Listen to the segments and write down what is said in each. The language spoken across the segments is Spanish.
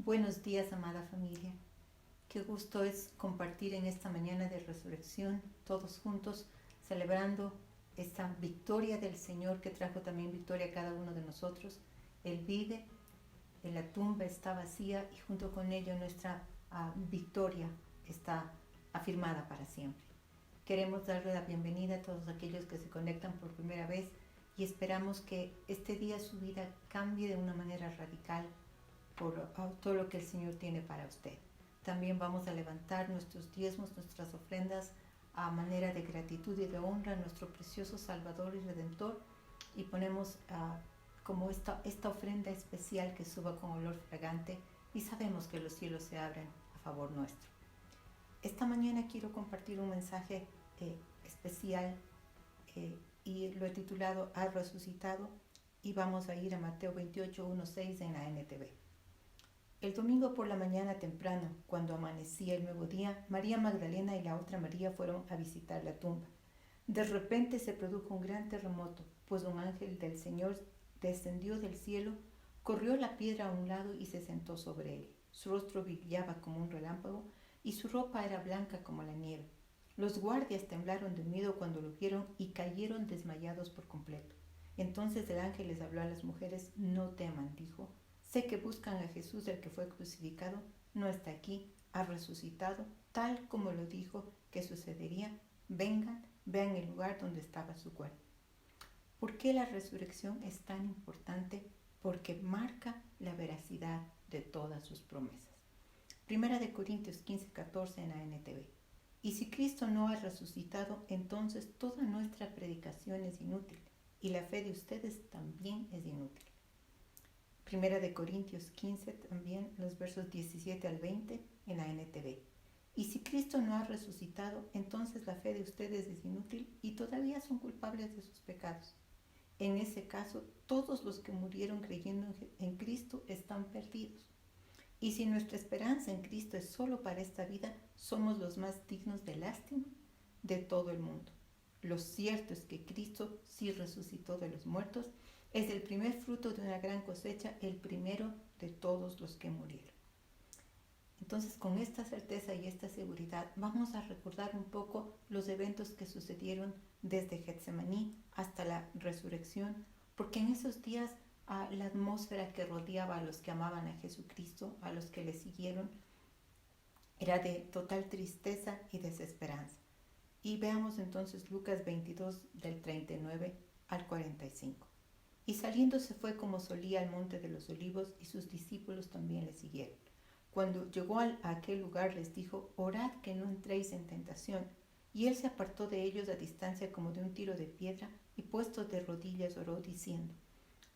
Buenos días, amada familia. Qué gusto es compartir en esta mañana de resurrección, todos juntos, celebrando esta victoria del Señor que trajo también victoria a cada uno de nosotros. Él vive, la tumba está vacía y junto con ello nuestra victoria está afirmada para siempre. Queremos darle la bienvenida a todos aquellos que se conectan por primera vez y esperamos que este día su vida cambie de una manera radical por todo lo que el Señor tiene para usted. También vamos a levantar nuestros diezmos, nuestras ofrendas a manera de gratitud y de honra a nuestro precioso Salvador y Redentor, y ponemos como esta ofrenda especial que suba con olor fragante, y sabemos que los cielos se abren a favor nuestro. Esta mañana quiero compartir un mensaje especial y lo he titulado "Ha resucitado", y vamos a ir a Mateo 28:1-6 en la NTV. El domingo por la mañana temprano, cuando amanecía el nuevo día, María Magdalena y la otra María fueron a visitar la tumba. De repente se produjo un gran terremoto, pues un ángel del Señor descendió del cielo, corrió la piedra a un lado y se sentó sobre él. Su rostro brillaba como un relámpago y su ropa era blanca como la nieve. Los guardias temblaron de miedo cuando lo vieron y cayeron desmayados por completo. Entonces el ángel les habló a las mujeres: "No teman", dijo. "Sé que buscan a Jesús, el que fue crucificado. No está aquí, ha resucitado, tal como lo dijo que sucedería. Vengan, vean el lugar donde estaba su cuerpo". ¿Por qué la resurrección es tan importante? Porque marca la veracidad de todas sus promesas. Primera de Corintios 15:14 en la NTV. Y si Cristo no ha resucitado, entonces toda nuestra predicación es inútil y la fe de ustedes también es inútil. Primera de Corintios 15, también los versos 17 al 20 en la NTV. Y si Cristo no ha resucitado, entonces la fe de ustedes es inútil y todavía son culpables de sus pecados. En ese caso, todos los que murieron creyendo en Cristo están perdidos. Y si nuestra esperanza en Cristo es solo para esta vida, somos los más dignos de lástima de todo el mundo. Lo cierto es que Cristo sí resucitó de los muertos, es el primer fruto de una gran cosecha, el primero de todos los que murieron. Entonces, con esta certeza y esta seguridad, vamos a recordar un poco los eventos que sucedieron desde Getsemaní hasta la resurrección, porque en esos días la atmósfera que rodeaba a los que amaban a Jesucristo, a los que le siguieron, era de total tristeza y desesperanza. Y veamos entonces Lucas 22 del 39 al 45. Y saliendo se fue como solía al monte de los olivos, y sus discípulos también le siguieron. Cuando llegó a aquel lugar les dijo: "Orad que no entréis en tentación". Y él se apartó de ellos a distancia como de un tiro de piedra, y puesto de rodillas oró diciendo: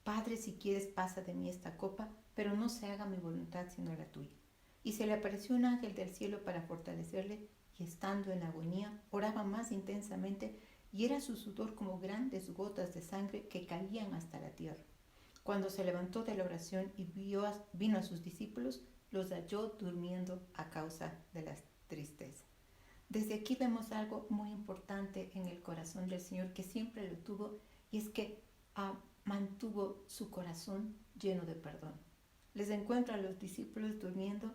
"Padre, si quieres, pasa de mí esta copa, pero no se haga mi voluntad sino la tuya". Y se le apareció un ángel del cielo para fortalecerle, y estando en agonía oraba más intensamente, y era su sudor como grandes gotas de sangre que caían hasta la tierra. Cuando se levantó de la oración y vino a sus discípulos, los halló durmiendo a causa de la tristeza. Desde aquí vemos algo muy importante en el corazón del Señor, que siempre lo tuvo, y es que mantuvo su corazón lleno de perdón. Les encuentra a los discípulos durmiendo,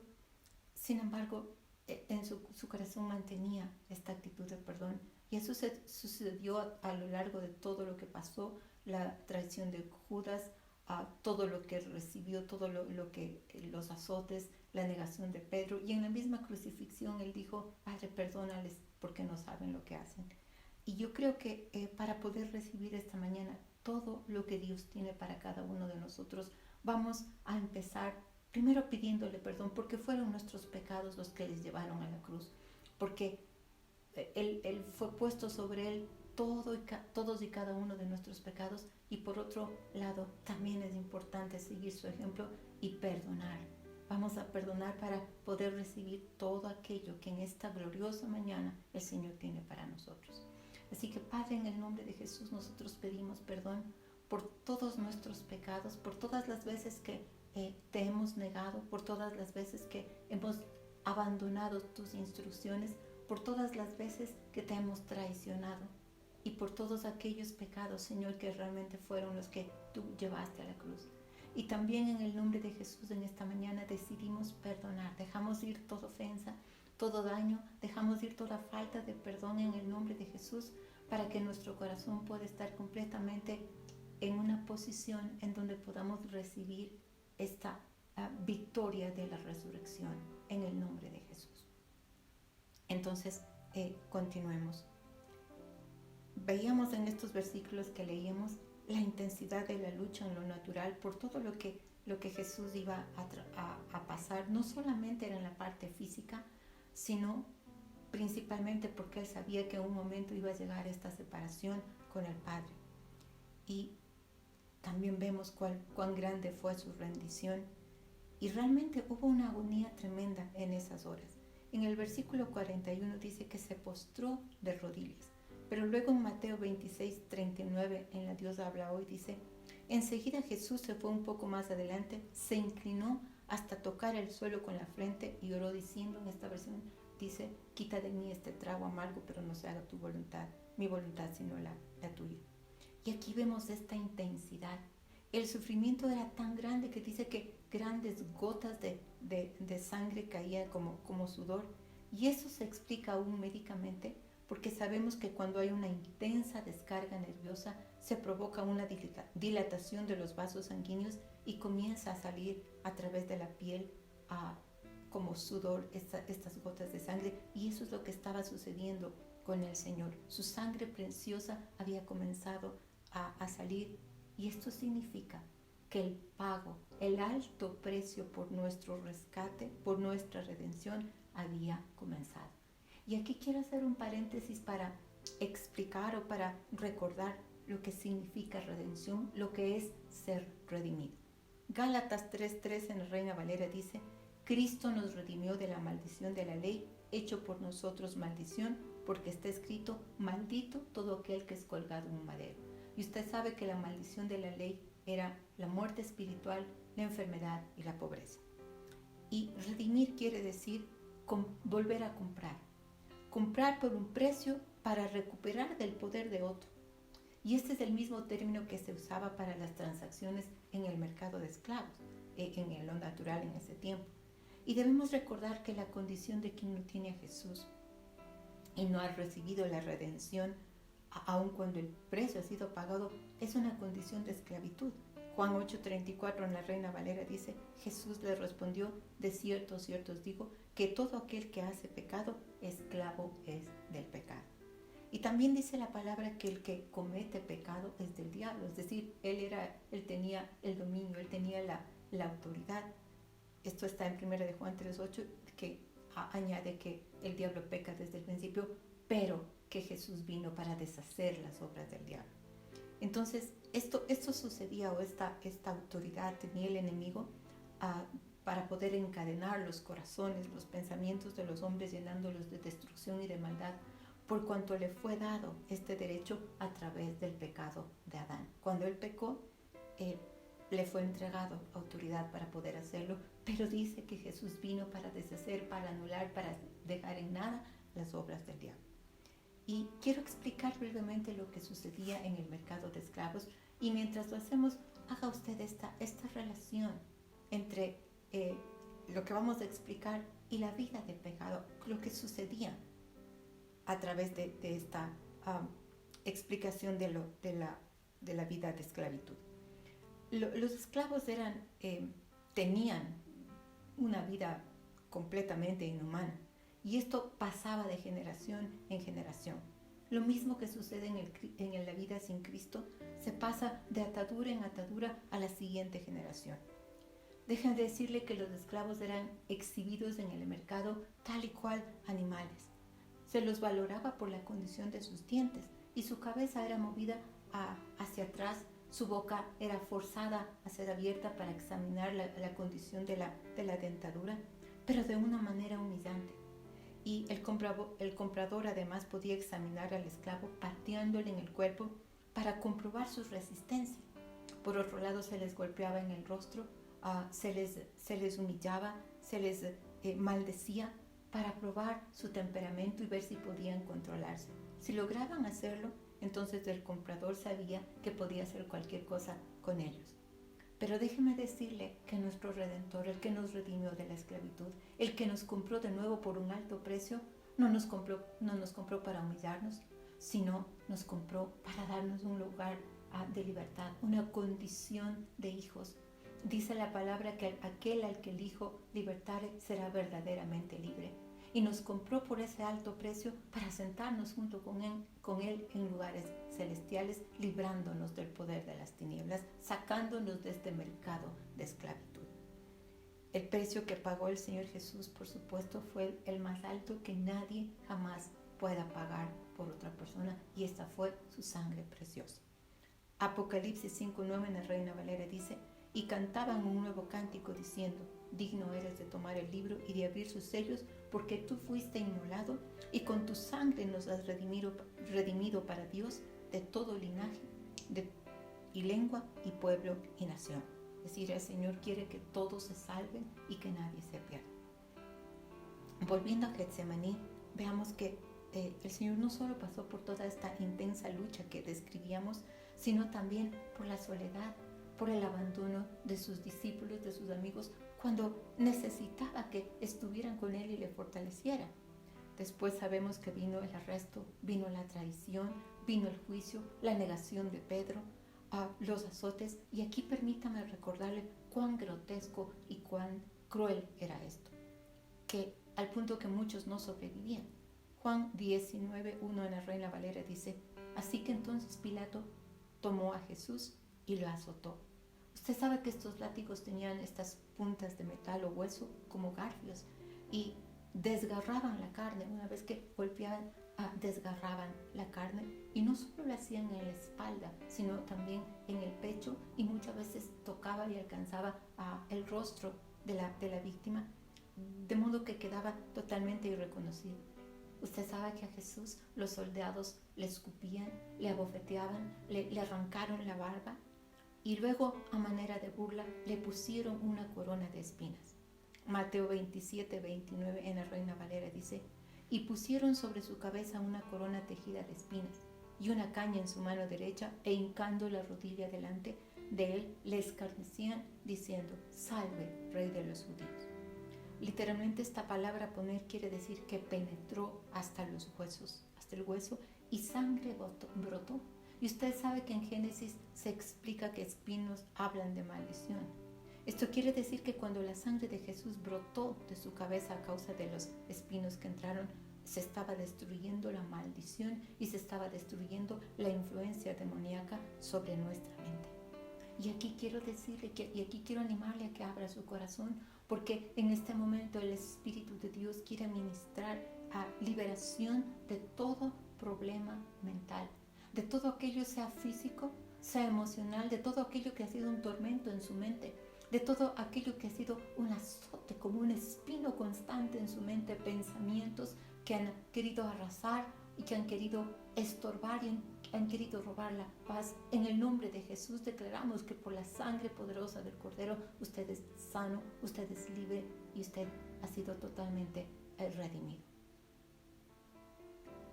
sin embargo, en su corazón mantenía esta actitud de perdón. Y eso sucedió a lo largo de todo lo que pasó, la traición de Judas, todo lo que recibió, todo lo que los azotes, la negación de Pedro, y en la misma crucifixión él dijo: "Padre, perdónales porque no saben lo que hacen". Y yo creo que para poder recibir esta mañana todo lo que Dios tiene para cada uno de nosotros, vamos a empezar primero pidiéndole perdón, porque fueron nuestros pecados los que les llevaron a la cruz, porque él fue puesto sobre él todos y cada uno de nuestros pecados. Y por otro lado, también es importante seguir su ejemplo y perdonar. Vamos a perdonar para poder recibir todo aquello que en esta gloriosa mañana el Señor tiene para nosotros. Así que, Padre, en el nombre de Jesús, nosotros pedimos perdón por todos nuestros pecados, por todas las veces que te hemos negado, por todas las veces que hemos abandonado tus instrucciones, por todas las veces que te hemos traicionado, y por todos aquellos pecados, Señor, que realmente fueron los que tú llevaste a la cruz. Y también en el nombre de Jesús en esta mañana decidimos perdonar, dejamos ir toda ofensa, todo daño, dejamos ir toda falta de perdón en el nombre de Jesús para que nuestro corazón pueda estar completamente en una posición en donde podamos recibir esta victoria de la resurrección en el nombre de Jesús. Entonces, continuemos. Veíamos en estos versículos que leíamos la intensidad de la lucha en lo natural por todo lo que Jesús iba a pasar. No solamente era en la parte física, sino principalmente porque Él sabía que en un momento iba a llegar esta separación con el Padre. Y también vemos cuán grande fue su rendición. Y realmente hubo una agonía tremenda en esas horas. En el versículo 41 dice que se postró de rodillas. Pero luego en Mateo 26:39, en la Dios habla hoy, dice: enseguida Jesús se fue un poco más adelante, se inclinó hasta tocar el suelo con la frente y oró diciendo, en esta versión dice: quita de mí este trago amargo, pero no se haga tu voluntad, mi voluntad, sino la tuya. Y aquí vemos esta intensidad. El sufrimiento era tan grande que dice que grandes gotas de sangre caían como sudor. Y eso se explica aún médicamente, porque sabemos que cuando hay una intensa descarga nerviosa se provoca una dilatación de los vasos sanguíneos y comienza a salir a través de la piel como sudor estas gotas de sangre, y eso es lo que estaba sucediendo con el Señor. Su sangre preciosa había comenzado a salir, y esto significa que el pago, el alto precio por nuestro rescate, por nuestra redención, había comenzado. Y aquí quiero hacer un paréntesis para explicar o para recordar lo que significa redención, lo que es ser redimido. Gálatas 3:3 en la Reina Valera dice: Cristo nos redimió de la maldición de la ley, hecho por nosotros maldición, porque está escrito: maldito todo aquel que es colgado en un madero. Y usted sabe que la maldición de la ley era la muerte espiritual, la enfermedad y la pobreza. Y redimir quiere decir volver a comprar por un precio para recuperar del poder de otro. Y este es el mismo término que se usaba para las transacciones en el mercado de esclavos, en lo natural en ese tiempo. Y debemos recordar que la condición de quien no tiene a Jesús y no ha recibido la redención, aun cuando el precio ha sido pagado, es una condición de esclavitud. Juan 8:34 en la Reina Valera dice: Jesús le respondió: de cierto, cierto os digo, que todo aquel que hace pecado, esclavo es del pecado. Y también dice la palabra que el que comete pecado es del diablo, es decir, él tenía el dominio, él tenía la autoridad. Esto está en 1 de Juan 3:8, que añade que el diablo peca desde el principio, pero que Jesús vino para deshacer las obras del diablo. Entonces, esto sucedía, o esta autoridad tenía el enemigo para poder encadenar los corazones, los pensamientos de los hombres, llenándolos de destrucción y de maldad, por cuanto le fue dado este derecho a través del pecado de Adán. Cuando él pecó, le fue entregado autoridad para poder hacerlo, pero dice que Jesús vino para deshacer, para anular, para dejar en nada las obras del diablo. Y quiero explicar brevemente lo que sucedía en el mercado de esclavos, y mientras lo hacemos, haga usted esta relación entre lo que vamos a explicar y la vida de pecado, lo que sucedía a través de esta explicación de la vida de esclavitud. Los esclavos tenían una vida completamente inhumana, y esto pasaba de generación en generación. Lo mismo que sucede en la vida sin Cristo, se pasa de atadura en atadura a la siguiente generación. Dejen de decirle que los esclavos eran exhibidos en el mercado tal y cual animales. Se los valoraba por la condición de sus dientes, y su cabeza era movida hacia atrás, su boca era forzada a ser abierta para examinar la condición de la dentadura, pero de una manera humillante. Y el comprador además podía examinar al esclavo partiéndole en el cuerpo para comprobar su resistencia. Por otro lado, se les golpeaba en el rostro, se les humillaba, se les maldecía para probar su temperamento y ver si podían controlarse. Si lograban hacerlo, entonces el comprador sabía que podía hacer cualquier cosa con ellos. Pero déjeme decirle que nuestro Redentor, el que nos redimió de la esclavitud, el que nos compró de nuevo por un alto precio, no nos compró para humillarnos, sino nos compró para darnos un lugar de libertad, una condición de hijos. Dice la palabra que aquel al que el Hijo libertare será verdaderamente libre. Y nos compró por ese alto precio para sentarnos junto con él en lugares celestiales, librándonos del poder de las tinieblas, sacándonos de este mercado de esclavitud. El precio que pagó el Señor Jesús, por supuesto, fue el más alto que nadie jamás pueda pagar por otra persona, y esta fue su sangre preciosa. Apocalipsis 5:9 en la Reina Valera dice: y cantaban un nuevo cántico diciendo: digno eres de tomar el libro y de abrir sus sellos, porque tú fuiste inmolado y con tu sangre nos has redimido para Dios de todo linaje y lengua y pueblo y nación. Es decir, el Señor quiere que todos se salven y que nadie se pierda. Volviendo a Getsemaní, veamos que el Señor no solo pasó por toda esta intensa lucha que describíamos, sino también por la soledad, por el abandono de sus discípulos, de sus amigos, cuando necesitaba que estuvieran con Él y le fortalecieran. Después sabemos que vino el arresto, vino la traición, vino el juicio, la negación de Pedro, los azotes, y aquí permítame recordarle cuán grotesco y cuán cruel era esto, que al punto que muchos no sobrevivían. Juan 19:1 en la Reina Valera dice: así que entonces Pilato tomó a Jesús y lo azotó. Usted sabe que estos látigos tenían estas puntas de metal o hueso como garfios y desgarraban la carne. Una vez que golpeaban, desgarraban la carne, y no solo lo hacían en la espalda, sino también en el pecho, y muchas veces tocaba y alcanzaba el rostro de la víctima, de modo que quedaba totalmente irreconocible. Usted sabe que a Jesús los soldados le escupían, le abofeteaban, le arrancaron la barba, y luego, a manera de burla, le pusieron una corona de espinas. Mateo 27:29 en la Reina Valera dice: y pusieron sobre su cabeza una corona tejida de espinas y una caña en su mano derecha, e hincando la rodilla delante de él, le escarnecían diciendo: salve, Rey de los judíos. Literalmente esta palabra poner quiere decir que penetró hasta los huesos, hasta el hueso, y sangre brotó. Y usted sabe que en Génesis se explica que espinos hablan de maldición. Esto quiere decir que cuando la sangre de Jesús brotó de su cabeza a causa de los espinos que entraron, se estaba destruyendo la maldición y se estaba destruyendo la influencia demoníaca sobre nuestra mente. Y aquí quiero decirle y aquí quiero animarle a que abra su corazón, porque en este momento el Espíritu de Dios quiere ministrar a liberación de todo problema mental, de todo aquello, sea físico, sea emocional, de todo aquello que ha sido un tormento en su mente, de todo aquello que ha sido un azote, como un espino constante en su mente, pensamientos que han querido arrasar y que han querido estorbar y han querido robar la paz. En el nombre de Jesús declaramos que por la sangre poderosa del Cordero usted es sano, usted es libre y usted ha sido totalmente redimido.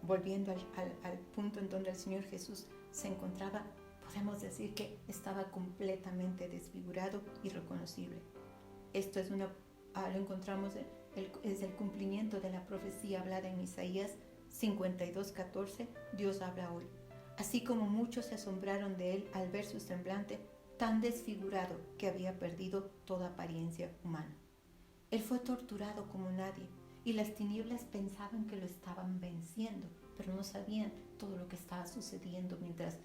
Volviendo al punto en donde el Señor Jesús se encontraba, podemos decir que estaba completamente desfigurado y irreconocible. Esto lo encontramos, es el cumplimiento de la profecía hablada en Isaías 52:14. Dios habla hoy: así como muchos se asombraron de él al ver su semblante tan desfigurado que había perdido toda apariencia humana. Él fue torturado como nadie, y las tinieblas pensaban que lo estaban venciendo, pero no sabían todo lo que estaba sucediendo mientras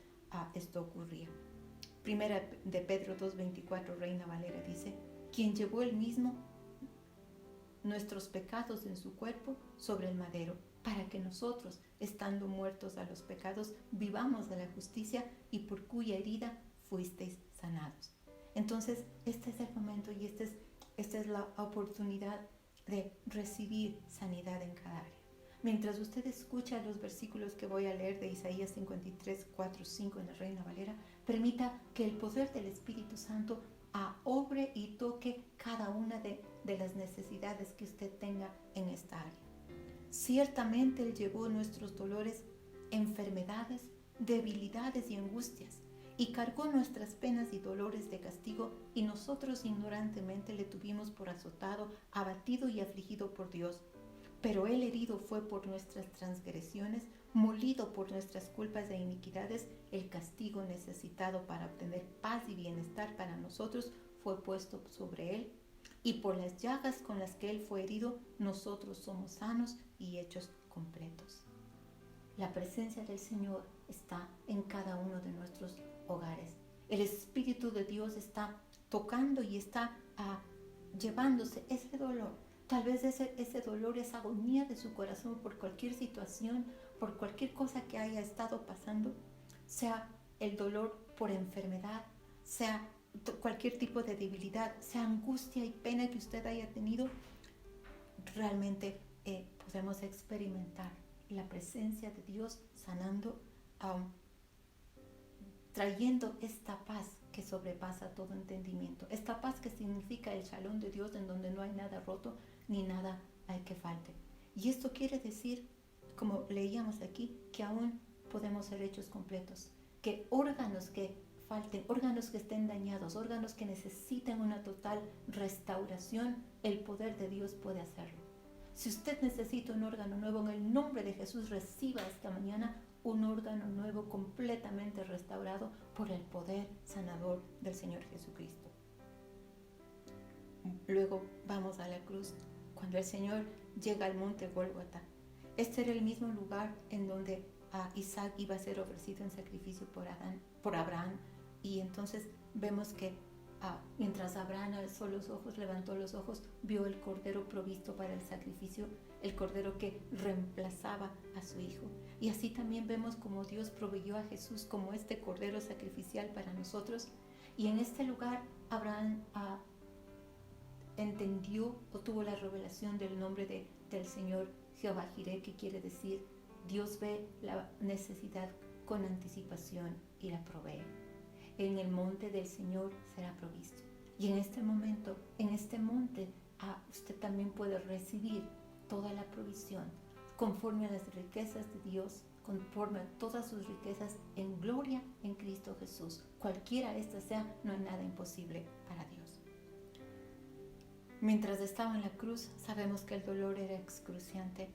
esto ocurría. Primera de Pedro 2:24, Reina Valera dice: quien llevó él mismo nuestros pecados en su cuerpo sobre el madero, para que nosotros, estando muertos a los pecados, vivamos de la justicia, y por cuya herida fuisteis sanados. Entonces, este es el momento y esta es la oportunidad de recibir sanidad en cada área. Mientras usted escucha los versículos que voy a leer de Isaías 53:4-5 en la Reina Valera, permita que el poder del Espíritu Santo obre y toque cada una de las necesidades que usted tenga en esta área. Ciertamente Él llevó nuestros dolores, enfermedades, debilidades y angustias, y cargó nuestras penas y dolores de castigo, y nosotros ignorantemente le tuvimos por azotado, abatido y afligido por Dios. Pero él herido fue por nuestras transgresiones, molido por nuestras culpas e iniquidades. El castigo necesitado para obtener paz y bienestar para nosotros fue puesto sobre él, y por las llagas con las que él fue herido, nosotros somos sanos y hechos completos. La presencia del Señor está en cada uno de nuestros hogares. El Espíritu de Dios está tocando y está llevándose ese dolor. Tal vez ese dolor, esa agonía de su corazón por cualquier situación, por cualquier cosa que haya estado pasando, sea el dolor por enfermedad, sea cualquier tipo de debilidad, sea angustia y pena que usted haya tenido, realmente podemos experimentar la presencia de Dios sanando, trayendo esta paz que sobrepasa todo entendimiento. Esta paz que significa el shalom de Dios, en donde no hay nada roto ni nada que falte. Y esto quiere decir, como leíamos aquí, que aún podemos ser hechos completos, que órganos que falten, órganos que estén dañados, órganos que necesiten una total restauración, el poder de Dios puede hacerlo. Si usted necesita un órgano nuevo, en el nombre de Jesús, reciba esta mañana un órgano nuevo completamente restaurado por el poder sanador del Señor Jesucristo. Luego vamos a la cruz. Cuando el Señor llega al monte Gólgota, este era el mismo lugar en donde Isaac iba a ser ofrecido en sacrificio por Abraham. Y entonces vemos que mientras Abraham alzó los ojos, levantó los ojos, vio el cordero provisto para el sacrificio, el cordero que reemplazaba a su hijo. Y así también vemos como Dios proveyó a Jesús como este cordero sacrificial para nosotros. Y en este lugar Abraham entendió o tuvo la revelación del nombre del Señor Jehová Jireh, que quiere decir Dios ve la necesidad con anticipación y la provee. En el monte del Señor será provisto. Y en este momento, en este monte, usted también puede recibir toda la provisión conforme a las riquezas de Dios, conforme a todas sus riquezas en gloria en Cristo Jesús. Cualquiera esta sea, no hay nada imposible para Dios. Mientras estaba en la cruz, sabemos que el dolor era excruciante.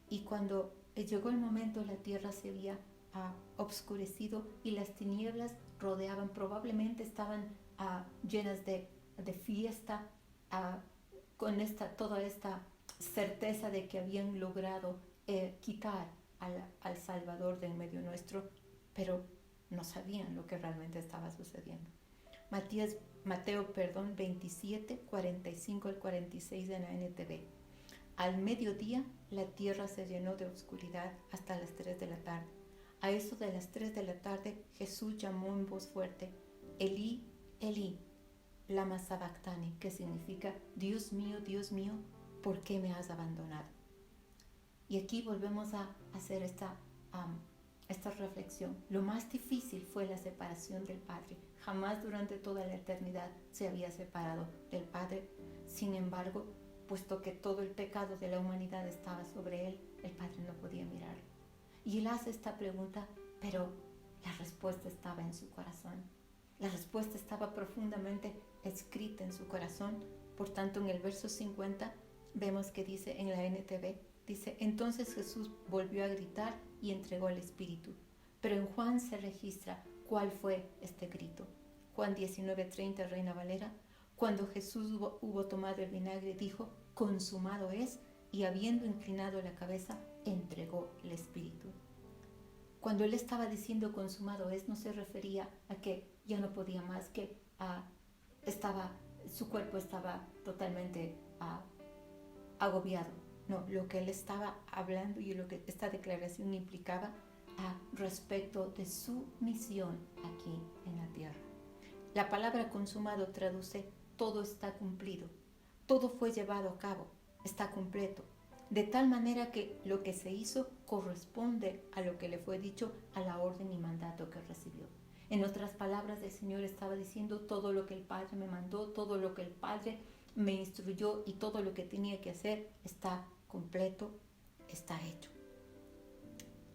Y cuando llegó el momento, la tierra se había obscurecido y las tinieblas rodeaban, probablemente estaban llenas de fiesta, con toda esta certeza de que habían logrado quitar al Salvador de en medio nuestro, pero no sabían lo que realmente estaba sucediendo. Mateo 27, 45 al 46 de la NTV. Al mediodía la tierra se llenó de oscuridad hasta las 3 de la tarde. A eso de las 3 de la tarde Jesús llamó en voz fuerte: Elí, Elí, lama sabactani, que significa Dios mío, ¿por qué me has abandonado? Y aquí volvemos a hacer esta reflexión. Lo más difícil fue la separación del Padre. Jamás durante toda la eternidad se había separado del Padre. Sin embargo, puesto que todo el pecado de la humanidad estaba sobre él, el Padre no podía mirarlo. Y él hace esta pregunta, pero la respuesta estaba en su corazón. La respuesta estaba profundamente escrita en su corazón. Por tanto, en el verso 50 vemos que dice en la NTV, dice: entonces Jesús volvió a gritar y entregó el Espíritu. Pero en Juan se registra cuál fue este grito. Juan 19:30, Reina Valera: cuando Jesús hubo tomado el vinagre, dijo: consumado es, y habiendo inclinado la cabeza, entregó el Espíritu. Cuando él estaba diciendo consumado es, no se refería a que ya no podía más, que su cuerpo estaba totalmente agobiado. No, lo que él estaba hablando y lo que esta declaración implicaba respecto de su misión aquí en la tierra. La palabra consumado traduce: todo está cumplido, todo fue llevado a cabo, está completo, de tal manera que lo que se hizo corresponde a lo que le fue dicho, a la orden y mandato que recibió. En otras palabras, el Señor estaba diciendo: todo lo que el Padre me mandó, todo lo que el Padre me instruyó y todo lo que tenía que hacer está completo, está hecho.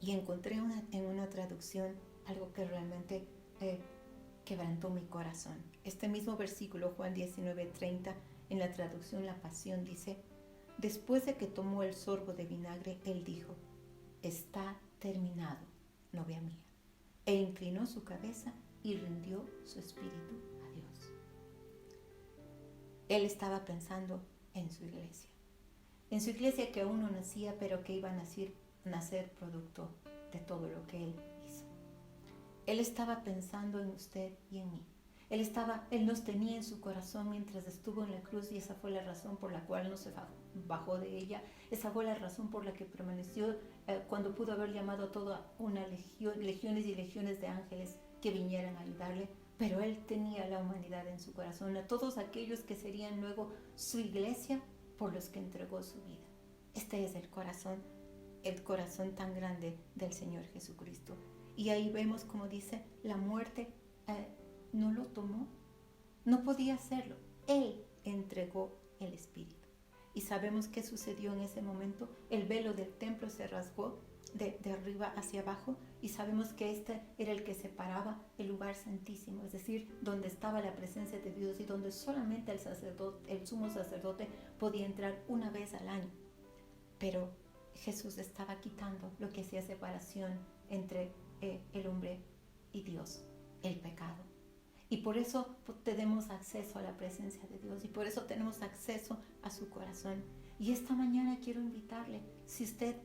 Y encontré en una traducción algo que realmente quebrantó mi corazón. Este mismo versículo, Juan 19:30, en la traducción La Pasión dice: después de que tomó el sorbo de vinagre, él dijo: está terminado, novia mía. E inclinó su cabeza y rindió su espíritu a Dios. Él estaba pensando en su iglesia que aún no nacía, pero que iba a nacer producto de todo lo que él hizo. Él estaba pensando en usted y en mí. Él nos tenía en su corazón mientras estuvo en la cruz, y esa fue la razón por la cual no se bajó de ella. Esa fue la razón por la que permaneció cuando pudo haber llamado a toda una legiones y legiones de ángeles que vinieran a ayudarle. Pero él tenía la humanidad en su corazón, a todos aquellos que serían luego su iglesia, por los que entregó su vida. Este es el corazón tan grande del Señor Jesucristo. Y ahí vemos, como dice, la muerte no lo tomó, no podía hacerlo. Él entregó el Espíritu. Y sabemos qué sucedió en ese momento. El velo del templo se rasgó de arriba hacia abajo, y sabemos que este era el que separaba el lugar santísimo, es decir, donde estaba la presencia de Dios y donde solamente el sumo sacerdote podía entrar una vez al año. Pero Jesús estaba quitando lo que hacía separación entre el hombre y Dios, el pecado. Y por eso tenemos acceso a la presencia de Dios, y por eso tenemos acceso a su corazón. Y esta mañana quiero invitarle, si usted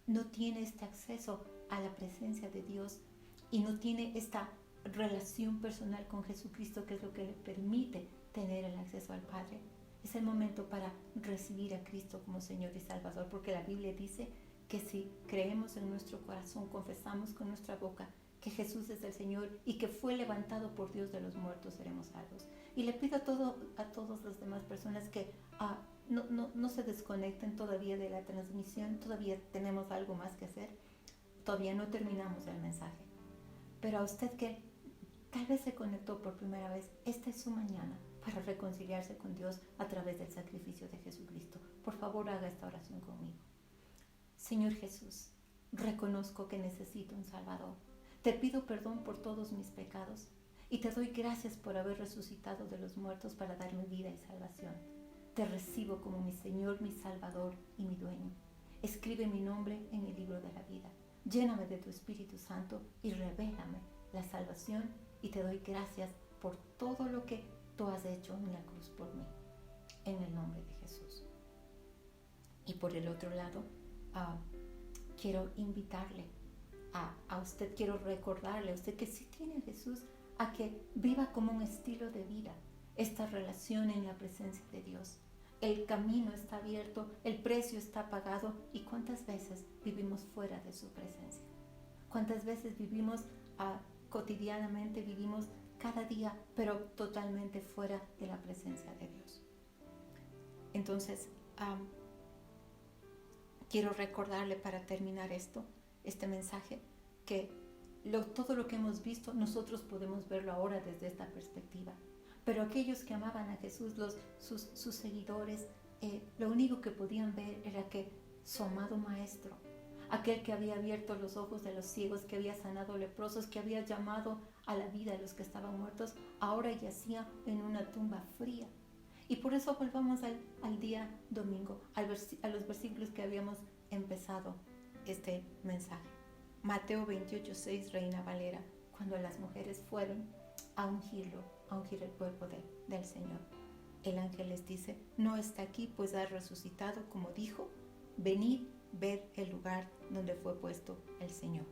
no tiene este acceso a la presencia de Dios y no tiene esta relación personal con Jesucristo, que es lo que le permite tener el acceso al Padre, es el momento para recibir a Cristo como Señor y Salvador, porque la Biblia dice que si creemos en nuestro corazón, confesamos con nuestra boca que Jesús es el Señor y que fue levantado por Dios de los muertos, seremos salvos. Y le pido a todas las demás personas que no se desconecten todavía de la transmisión. Todavía tenemos algo más que hacer, todavía no terminamos el mensaje. Pero a usted que tal vez se conectó por primera vez, esta es su mañana para reconciliarse con Dios a través del sacrificio de Jesucristo. Por favor, haga esta oración conmigo. Señor Jesús, reconozco que necesito un Salvador. Te pido perdón por todos mis pecados y te doy gracias por haber resucitado de los muertos para darme vida y salvación. Te recibo como mi Señor, mi Salvador y mi dueño. Escribe mi nombre en el libro de la vida. Lléname de tu Espíritu Santo y revélame la salvación, y te doy gracias por todo lo que tú has hecho en la cruz por mí. En el nombre de Jesús. Y por el otro lado, quiero invitarle a usted, quiero recordarle a usted que sí tiene a Jesús, a que viva como un estilo de vida esta relación en la presencia de Dios. El camino está abierto, el precio está pagado. ¿Y cuántas veces vivimos fuera de su presencia? ¿Cuántas veces vivimos cotidianamente, vivimos cada día, pero totalmente fuera de la presencia de Dios? Entonces, quiero recordarle para terminar este mensaje, que todo lo que hemos visto, nosotros podemos verlo ahora desde esta perspectiva. Pero aquellos que amaban a Jesús, sus seguidores, lo único que podían ver era que su amado Maestro, aquel que había abierto los ojos de los ciegos, que había sanado leprosos, que había llamado a la vida a los que estaban muertos, ahora yacía en una tumba fría. Y por eso volvamos al día domingo, a los versículos que habíamos empezado este mensaje. Mateo 28:6, Reina Valera, cuando las mujeres fueron a ungir el cuerpo del Señor. El ángel les dice: no está aquí, pues ha resucitado como dijo. Venid, ved el lugar donde fue puesto el Señor.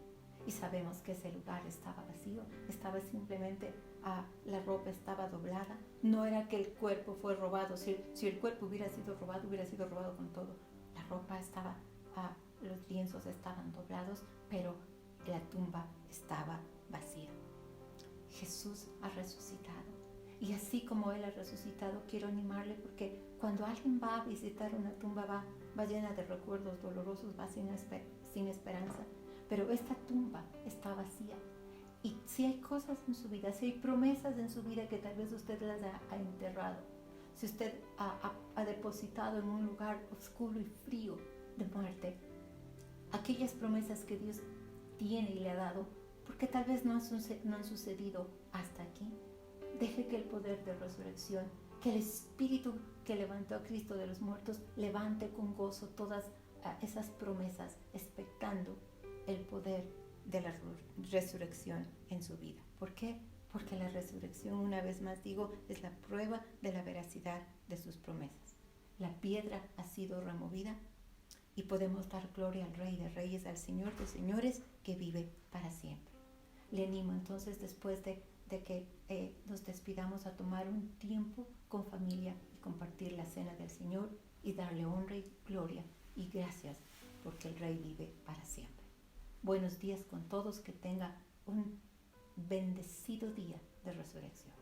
Y sabemos que ese lugar estaba vacío, estaba simplemente, la ropa estaba doblada. No era que el cuerpo fue robado. Si el cuerpo hubiera sido robado con todo. La ropa estaba, los lienzos estaban doblados, pero la tumba estaba vacía. Jesús ha resucitado. Y así como Él ha resucitado, quiero animarle, porque cuando alguien va a visitar una tumba, va llena de recuerdos dolorosos, va sin esperanza. Pero esta tumba está vacía. Y si hay cosas en su vida, si hay promesas en su vida que tal vez usted las ha enterrado, si usted ha depositado en un lugar oscuro y frío de muerte, aquellas promesas que Dios tiene y le ha dado, porque tal vez no han sucedido hasta aquí. Deje que el poder de resurrección, que el Espíritu que levantó a Cristo de los muertos, levante con gozo todas esas promesas, expectando el poder de la resurrección en su vida. ¿Por qué? Porque la resurrección, una vez más digo, es la prueba de la veracidad de sus promesas. La piedra ha sido removida y podemos dar gloria al Rey de Reyes, al Señor de Señores, que vive para siempre. Le animo entonces, después de que nos despidamos, a tomar un tiempo con familia y compartir la cena del Señor y darle honra y gloria y gracias porque el Rey vive para siempre. Buenos días con todos, que tenga un bendecido día de resurrección.